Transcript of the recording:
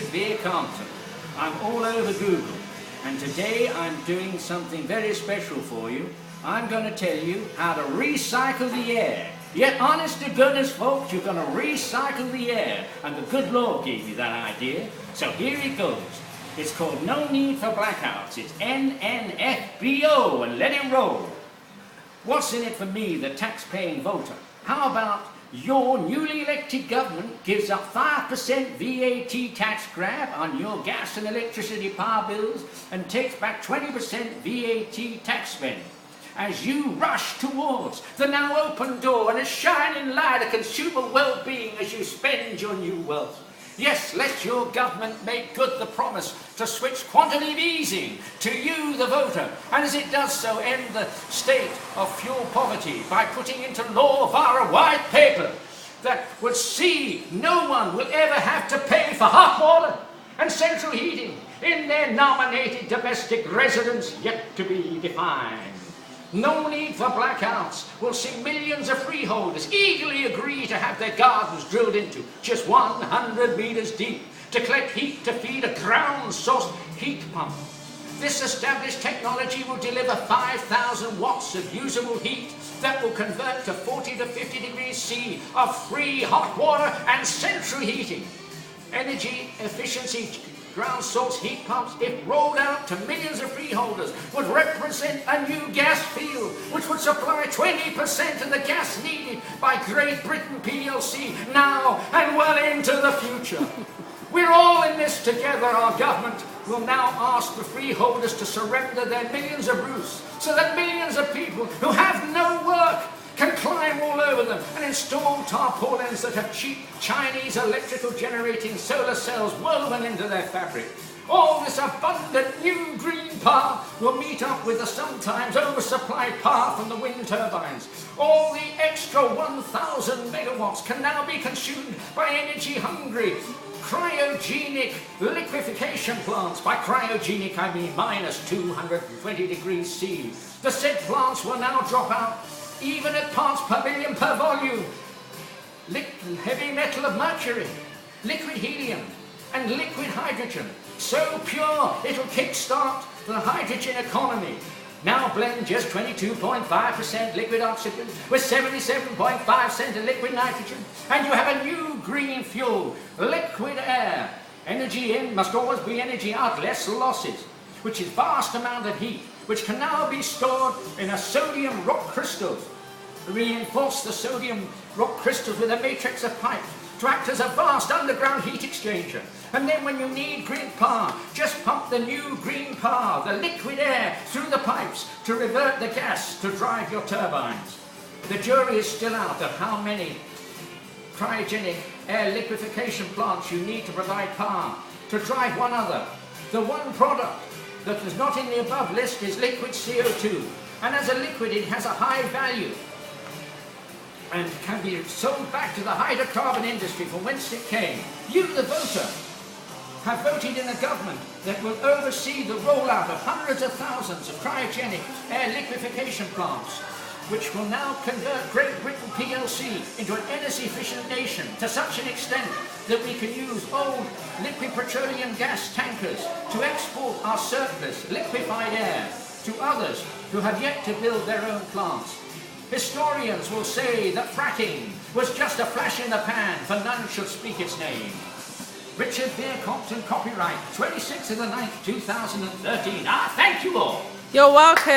Vere Compton. I'm all over Google, and today I'm doing something very special for you. I'm going to tell you how to recycle the air. Yet, honest to goodness, folks, you're going to recycle the air, and the good Lord gave me that idea. So here it goes. It's called No Need for Blackouts. It's NNFBO, and let it roll. What's in it for me, the tax-paying voter? How about your newly elected government gives a 5% VAT tax grab on your gas and electricity power bills and takes back 20% VAT tax spend as you rush towards the now open door and a shining light of consumer well-being as you spend your new wealth. Yes, let your government make good the promise to switch quantitative easing to you, the voter, and as it does so, end the state of fuel poverty by putting into law via a white paper that would see no one will ever have to pay for hot water and central heating in their nominated domestic residence yet to be defined. No need for blackouts will see millions of freeholders eagerly agree to have their gardens drilled into just 100 meters deep to collect heat to feed a ground-source heat pump. This established technology will deliver 5,000 watts of usable heat that will convert to 40 to 50 degrees C of free hot water and central heating. Energy efficiency ground source heat pumps, if rolled out to millions of freeholders, would represent a new gas field which would supply 20% of the gas needed by Great Britain PLC now and well into the future. We're all in this together. Our government will now ask the freeholders to surrender their millions of roofs so that millions of people who have no work can climb all over them and install tarpaulins that have cheap Chinese electrical generating solar cells woven into their fabric. All this abundant new green power will meet up with the sometimes oversupplied power from the wind turbines. All the extra 1,000 megawatts can now be consumed by energy-hungry cryogenic liquefaction plants. By cryogenic, I mean minus 220 degrees C. The said plants will now drop out even at parts per billion per volume, heavy metal of mercury, liquid helium, and liquid hydrogen. So pure, it'll kickstart the hydrogen economy. Now blend just 22.5% liquid oxygen with 77.5% of liquid nitrogen, and you have a new green fuel, liquid air. Energy in must always be energy out, less losses, which is vast amount of heat, which can now be stored in a sodium rock crystals. Reinforce the sodium rock crystals with a matrix of pipes to act as a vast underground heat exchanger. And then when you need green power, just pump the new green power, the liquid air, through the pipes to revert the gas to drive your turbines. The jury is still out of how many cryogenic air liquefaction plants you need to provide power to drive one other. The one product that is not in the above list is liquid CO2, and as a liquid it has a high value and can be sold back to the hydrocarbon industry from whence it came. You, the voter, have voted in a government that will oversee the rollout of hundreds of thousands of cryogenic air liquefaction plants, which will now convert Great Britain PLC into an energy-efficient nation to such an extent that we can use old liquid petroleum gas tankers to export our surplus liquefied air to others who have yet to build their own plants. Historians will say that fracking was just a flash in the pan, for none should speak its name. Richard Vere Compton, copyright 26th of the 9th, 2013. Thank you all. You're welcome.